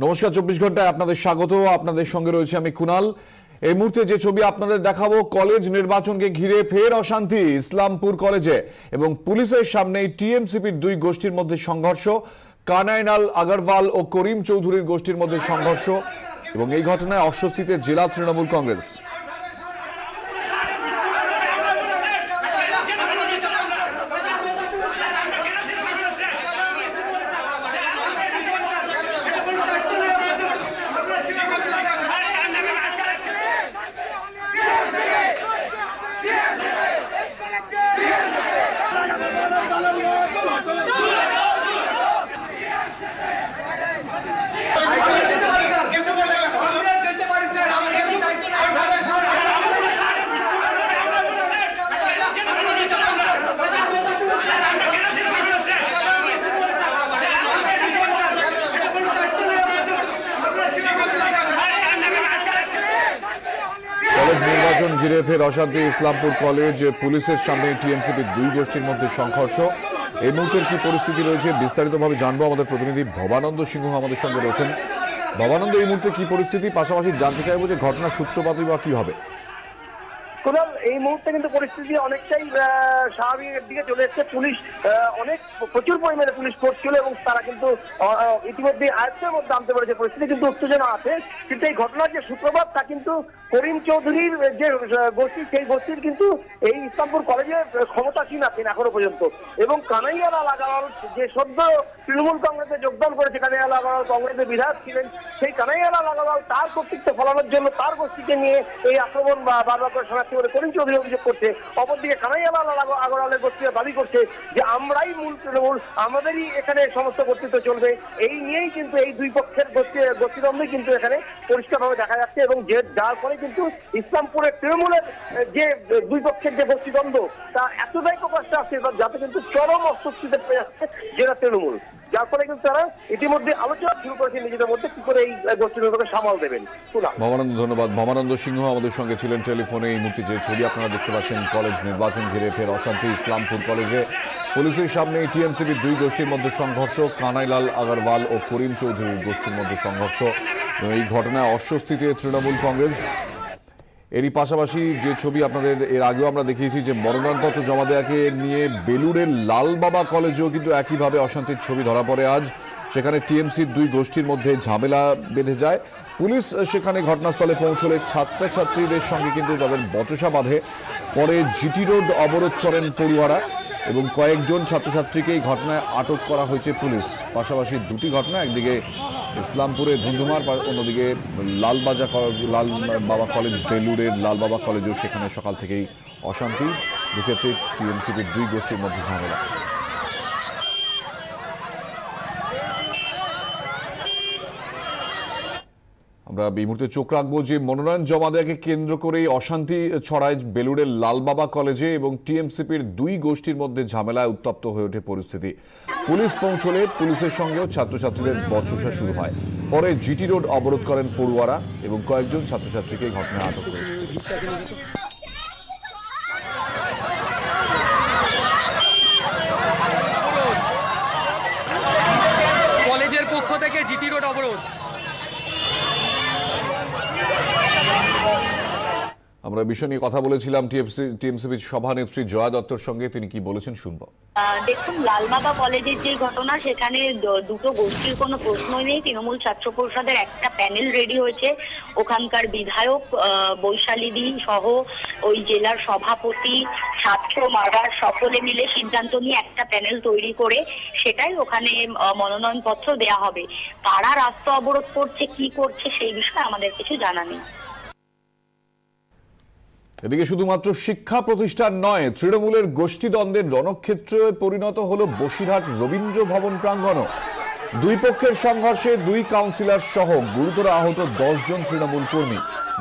নমস্কার 24 ঘন্টায় আপনাদের স্বাগত। আপনাদের সঙ্গে রয়েছে আমি কুনাল। এই মুহূর্তে যে ছবি আপনাদের দেখাবো, কলেজ নির্বাচনকে ঘিরে ফের অশান্তি ইসলামপুর কলেজে এবং পুলিশের সামনে টিএমসিপির দুই গোষ্ঠীর মধ্যে সংঘর্ষ। কানাইলাল আগরওয়াল ও করিম চৌধুরীর গোষ্ঠীর মধ্যে সংঘর্ষ এবং এই ঘটনায় অস্বস্তিতে জেলা তৃণমূল কংগ্রেস। কলেজ নির্বাচন ঘিরে ফের অশান্তি ইসলামপুর কলেজ, পুলিশের সামনে টিএমসিপির দুই গোষ্ঠীর মধ্যে সংঘর্ষ। এই মুহূর্তের কি পরিস্থিতি রয়েছে বিস্তারিতভাবে জানবো। আমাদের প্রতিনিধি ভবানন্দ সিংহ আমাদের সঙ্গে রয়েছেন। ভবানন্দ, এই মুহূর্তে কি পরিস্থিতি, পাশাপাশি জানতে চাইবো যে ঘটনার সূত্রপাতই বা কি হবে। এই মুহূর্তে কিন্তু পরিস্থিতি অনেকটাই স্বাভাবিকের দিকে চলে এসছে। পুলিশ প্রচুর পরিমাণে পুলিশ করছিল এবং তারা কিন্তু ইতিমধ্যে আয়ত্তের মধ্যে আনতে পেরেছে পরিস্থিতি, কিন্তু উত্তেজনা আছে। কিন্তু এই ঘটনার যে সূত্রপাত তা কিন্তু করিম চৌধুরীর যে গোষ্ঠী, সেই গোষ্ঠীর কিন্তু এই ইসলামপুর কলেজে ক্ষমতাসীন আছেন এখনো পর্যন্ত। এবং কানাইলাল আগরওয়াল যে সদ্য তৃণমূল কংগ্রেসে যোগদান করেছে, কানাইলাল আগরওয়াল কংগ্রেসের বিধায়ক ছিলেন, সেই কানাইলাল আগরওয়াল তার কর্তৃত্ব ফলানোর জন্য তার গোষ্ঠীকে নিয়ে এই আক্রমণ বারবার করে শনাক্ত করে করিম চৌধুরী অভিযোগ করছে। অপরদিকে কানাইলাল আগরওয়ালের গোষ্ঠীরা দাবি করছে যে আমরাই মূল তৃণমূল, আমাদেরই এখানে সমস্ত কর্তৃত্ব চলবে। এই নিয়েই কিন্তু এই দুই পক্ষের গোষ্ঠীদ্বন্দ্বই কিন্তু এখানে পরিষ্কারভাবে দেখা যাচ্ছে এবং যার ফলে কিন্তু ইসলামপুরের তৃণমূলের যে দুই পক্ষের যে গোষ্ঠীদ্বন্দ্ব তা এতটাই প্রকাশ্যে আসছে যাতে কিন্তু চরম অস্বস্তিতে পড়ে যাচ্ছে জেলা তৃণমূল, যার ফলে কিন্তু তারা ইতিমধ্যে আলোচনা শুরু করেছে নিজেদের মধ্যে কি করে এই গোষ্ঠীদ্বন্দ্বকে সামাল দেবেন। ভবানন্দ, ধন্যবাদ। ভবানন্দ সিংহ আমাদের সঙ্গে ছিলেন টেলিফোনে। এই মুহূর্তে যে ছবি আপনারা দেখতে পাচ্ছেন, কলেজ নির্বাচন ঘিরে ফের অশান্তি ইসলামপুর কলেজে, পুলিশের সামনে টিএমসিপির দুই গোষ্ঠীর মধ্যে সংঘর্ষ। কানাইলাল আগরওয়াল ও করিম চৌধুরীর গোষ্ঠীর মধ্যে সংঘর্ষ। এই ঘটনায় অস্বস্তিতে তৃণমূল কংগ্রেস। এরই পাশাপাশি যে ছবি আপনাদের এর আগেও আমরা দেখিয়েছি যে মনোনয়নপত্র জমা দেওয়াকে নিয়ে বেলুড়ের লালবাবা কলেজেও কিন্তু একইভাবে অশান্তির ছবি ধরা পড়ে আজ। সেখানে টিএমসির দুই গোষ্ঠীর মধ্যে ঝামেলা বেঁধে যায়। পুলিশ সেখানে ঘটনাস্থলে পৌঁছলে ছাত্রছাত্রীদের সঙ্গে কিন্তু তাদের বচসা বাঁধে। পরে জিটি রোড অবরোধ করেন পড়ুয়ারা এবং কয়েকজন ছাত্রছাত্রীকে এই ঘটনায় আটক করা হয়েছে পুলিশ। পাশাপাশি দুটি ঘটনা, একদিকে ইসলামপুরে ধুন্ধুমার, অন্যদিকে লালবাবা কলেজ, বেলুড়ের লালবাবা কলেজেও সেখানে সকাল থেকেই অশান্তি। দুক্ষেত্রে টিএমসিপির দুই গোষ্ঠীর মধ্যে ঝামেলা। আমরা এই মুহূর্তে চোখ রাখবো যে মনোনয়ন জমা দেওয়াকে কেন্দ্র করেই অশান্তি ছড়ায় বেলুড়ের লালবাবা কলেজে এবং টিএমসিপির দুই গোষ্ঠীর মধ্যে ঝামেলায় উত্তপ্ত হয়ে ওঠে পরিস্থিতি। পুলিশ পৌঁছলে পুলিশের সঙ্গেও ছাত্রছাত্রীদের বচসা শুরু হয়। পরে জিটি রোড অবরোধ করেন পড়ুয়ারা এবং কয়েকজন ছাত্রছাত্রীকে ঘটনায় আটক করেছে। কলেজের পক্ষ থেকে জিটি রোড অবরোধ। আমরা বিষয় নিয়ে কথা বলেছিলাম টিএমসিপির সভানেত্রী জয়া দত্তর সঙ্গে, তিনি কি বলেছেন শুনবো। দেখুন, লালবাবা কলেজের যে ঘটনা, সেখানে দুটো গোষ্ঠীর কোনো প্রশ্নই নেই। তৃণমূল ছাত্র পরিষদের একটা প্যানেল রেডি হয়েছে, ওখানকার বিধায়ক বৈশালীদি সহ ওই জেলার সভাপতি, ছাত্র মার্ডার সকলে মিলে সিদ্ধান্ত নিয়ে একটা প্যানেল তৈরি করে সেটাই ওখানে মনোনয়নপত্র দেয়া হবে। কারা রাস্তা অবরোধ করছে, কি করছে, সেই বিষয়ে আমাদের কিছু জানা নেই। এদিকে শুধুমাত্র শিক্ষা প্রতিষ্ঠান নয়, তৃণমূলের গোষ্ঠীদ্বন্দ্বের রণক্ষেত্রে পরিণত হলো বসিরহাট রবীন্দ্র ভবন প্রাঙ্গণও। দুই পক্ষের সংঘর্ষে দুই কাউন্সিলর সহ গুরুতর আহত 10 জন তৃণমূল কর্মী।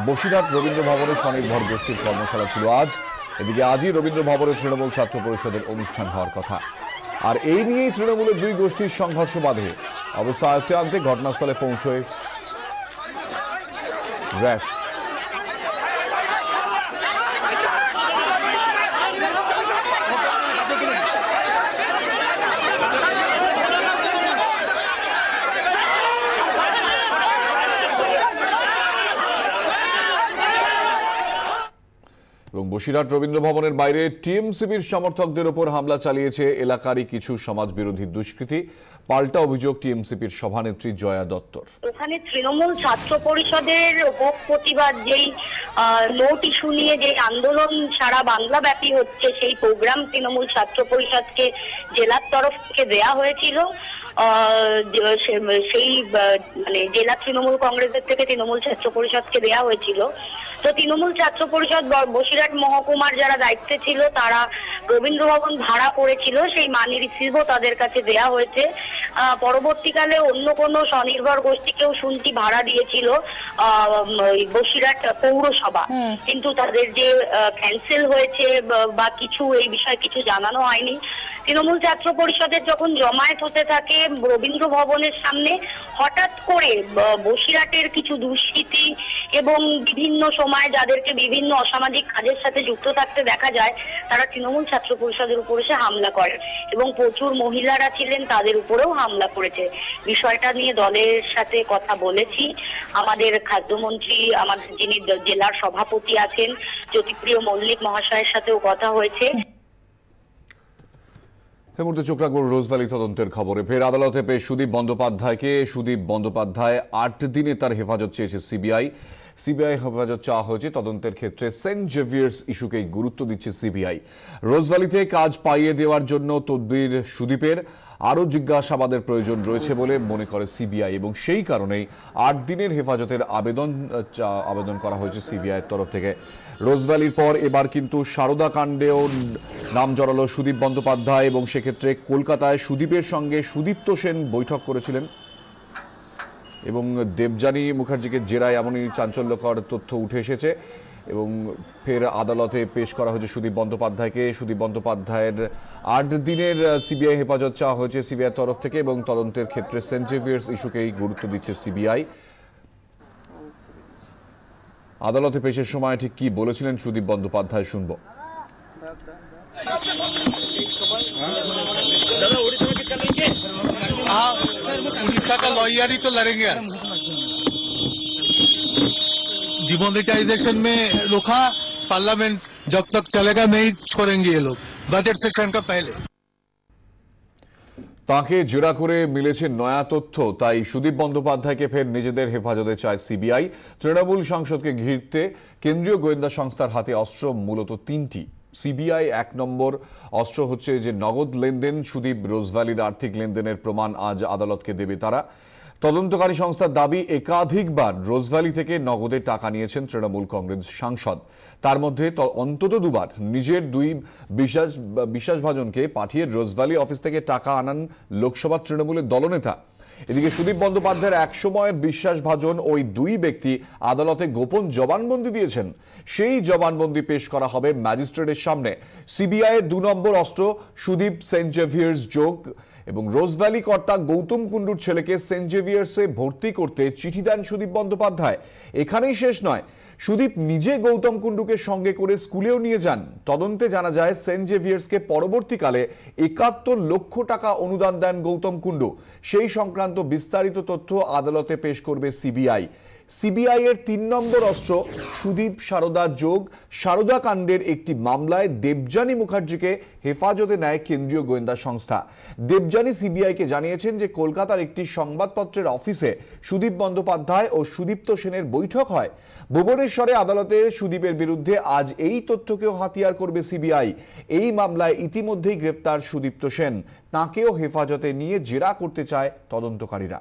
বসিরহাট রবীন্দ্র ভবনে স্বনির্ভর গোষ্ঠীর কর্মশালা ছিল আজ। এদিকে আজই রবীন্দ্র ভবনে তৃণমূল ছাত্র পরিষদের অনুষ্ঠান হওয়ার কথা। আর এই নিয়েই তৃণমূলের দুই গোষ্ঠীর সংঘর্ষ বাধে। অবস্থা আয়ত্তে আনতে ঘটনাস্থলে পৌঁছয় র্যাশ। এবং বসিরহাট রবীন্দ্র ভবনের বাইরে টিএমসিবির সমর্থকদের ওপর হামলা চালিয়েছে এলাকারই কিছু সমাজবিরোধী দুষ্কৃতী। পাল্টা অভিযোগ টিএমসিবির সভানেত্রী জয়া দত্তর। ওখানে তৃণমূল ছাত্র পরিষদের ভোগ প্রতিবাদ যেই নোট ইস্যু নিয়ে যে আন্দোলন সারা বাংলা ব্যাপী হচ্ছে, সেই প্রোগ্রাম তৃণমূল ছাত্র পরিষদকে জেলার তরফ থেকে দেয়া হয়েছিল। সেই মানে জেলা তৃণমূল কংগ্রেসের থেকে তৃণমূল ছাত্র পরিষদকে দেয়া হয়েছিল। তো তৃণমূল ছাত্র পরিষদ বসিরহাট মহকুমার যারা দায়িত্বে ছিল তারা রবীন্দ্র ভবন ভাড়া করেছিল, সেই মানি রিসিভও তাদের কাছে দেয়া হয়েছে। পরবর্তীকালে অন্য কোনো স্বনির্ভর গোষ্ঠীকেও শুনছি ভাড়া দিয়েছিল বসিরহাট পৌরসভা, কিন্তু তাদের যে ক্যান্সেল হয়েছে বা কিছু এই বিষয়ে কিছু জানানো হয়নি। তৃণমূল ছাত্র পরিষদের যখন জমায়েত হতে থাকে রবীন্দ্র ভবনের সামনে, হঠাৎ করে বসিরহাটের কিছু দুষ্কৃতী এবং বিভিন্ন সময় যাদেরকে বিভিন্ন অসামাজিক কাজের সাথে যুক্ত থাকতে দেখা যায়, তারা তৃণমূল ছাত্র পরিষদের উপর এসে হামলা করে এবং প্রচুর মহিলারা ছিলেন তাদের উপরেও হামলা করেছে। বিষয়টা নিয়ে দলের সাথে কথা বলেছি। আমাদের খাদ্যমন্ত্রী, আমাদের যিনি জেলার সভাপতি আছেন জ্যোতিপ্রিয় মল্লিক মহাশয়ের সাথেও কথা হয়েছে। এই মুহূর্তে চোখ রাখবো রোজভ্যালি তদন্তের খবরে। ফের আদালতে পেশ সুদীপ বন্দ্যোপাধ্যায়কে। সুদীপ বন্দ্যোপাধ্যায় 8 দিনে তার হেফাজত চেয়েছে সিবিআই। সিবিআই হেফাজত চাওয়া হয়েছে তদন্তের ক্ষেত্রে সেন্ট জেভিয়ার্স ইস্যুকেই গুরুত্ব দিচ্ছে সিবিআই। রোজভ্যালিতে কাজ পাইয়ে দেওয়ার জন্য তদবির সুদীপের, আরও জিজ্ঞাসাবাদের প্রয়োজন রয়েছে বলে মনে করে সিবিআই এবং সেই কারণেই 8 দিনের হেফাজতের আবেদন করা হয়েছে সিবিআইয়ের তরফ থেকে। রোজভ্যালির পর এবার কিন্তু সারদা কাণ্ডেও নাম জড়ালো সুদীপ বন্দ্যোপাধ্যায় এবং সেক্ষেত্রে কলকাতায় সুদীপের সঙ্গে সুদীপ্ত সেন বৈঠক করেছিলেন এবং দেবযানী মুখার্জিকে জেরায় এমনই চাঞ্চল্যকর তথ্য উঠে এসেছে এবং ফের আদালতে পেশ করা হয়েছে সুদীপ বন্দ্যোপাধ্যায়কে। সুদীপ বন্দ্যোপাধ্যায়ের 8 দিনের সিবিআই হেফাজত চাওয়া হয়েছে সিবিআইয়ের তরফ থেকে এবং তদন্তের ক্ষেত্রে সেন্ট জেভিয়ার্স ইস্যুকেই গুরুত্ব দিচ্ছে সিবিআই। আদালতে পেশের সময় ঠিক কি বলেছিলেন সুদীপ বন্দ্যোপাধ্যায় শুনব। उड़ीसा का लॉयर ही तो लड़ेंगे। डिमोनेटाइजेशन में रोका, पार्लियामेंट जब तक चलेगा नहीं छोड़ेंगे ये लोग, बजट सेशन का पहले। তাকে জেরা করে মিলেছে নয়া তথ্য, তাই সুদীপ বন্দ্যোপাধ্যায়কে ফের নিজেদের হেফাজতে চায় সিবিআই। তৃণমূল সাংসদকে ঘিরতে কেন্দ্রীয় গোয়েন্দা সংস্থার হাতে অস্ত্র মূলত 3টি। সিবিআই 1 নম্বর অস্ত্র হচ্ছে যে নগদ লেনদেন। সুদীপ রোজভ্যালির আর্থিক লেনদেনের প্রমাণ আজ আদালতকে দেবে তারা। তদন্তকারী সংস্থার দাবি একাধিকবার রোজভ্যালি থেকে নগদে টাকা নিয়েছেন তৃণমূল কংগ্রেস সাংসদ। তার মধ্যে অন্তত 2 বার নিজের 2 বিশ্বাসভাজনকে পাঠিয়ে রোজভ্যালি অফিস থেকে টাকা আনান লোকসভা তৃণমূলের দলনেতা। এদিকে সুদীপ বন্দ্যোপাধ্যায়ের এক সময়ের বিশ্বাসভাজন ওই 2 ব্যক্তি আদালতে গোপন জবানবন্দি দিয়েছেন। সেই জবানবন্দি পেশ করা হবে ম্যাজিস্ট্রেটের সামনে। সিবিআই এর 2 নম্বর অস্ত্র সুদীপ সেন্ট জেভিয়ার্স যোগ এবং রোজভ্যালি কর্তা গৌতম কুণ্ডুর ছেলেকে সেন্ট জেভিয়ার্সে ভর্তি করতে চিঠি দেন সুদীপ বন্দ্যোপাধ্যায়। এখানেই শেষ নয়, সুদীপ নিজে গৌতম কুণ্ডুকে সঙ্গে করে স্কুলেও নিয়ে যান। তদন্তে জানা যায় সেন্ট জেভিয়ার্সকে পরবর্তীকালে 71 লক্ষ টাকা অনুদান দেন গৌতম কুণ্ডু। সেই সংক্রান্ত বিস্তারিত তথ্য আদালতে পেশ করবে সিবিআই। সিবিআই এর 3 নম্বর অস্ত্র সুদীপ সারদা যোগ সারদা কাণ্ডের একটি মামলায় দেবযানী মুখার্জিকে হেফাজতে নেয় কেন্দ্রীয় গোয়েন্দা সংস্থা। দেবযানী সিবিআইকে জানিয়েছেন যে কলকাতার একটি সংবাদপত্রের অফিসে সুদীপ বন্দ্যোপাধ্যায় ও সুদীপ্ত সেনের বৈঠক হয়। ভুবনেশ্বরে আদালতে সুদীপের বিরুদ্ধে আজ এই তথ্যকেও হাতিয়ার করবে সিবিআই। এই মামলায় ইতিমধ্যেই গ্রেফতার সুদীপ্ত সেন, তাঁকেও হেফাজতে নিয়ে জেরা করতে চায় তদন্তকারীরা।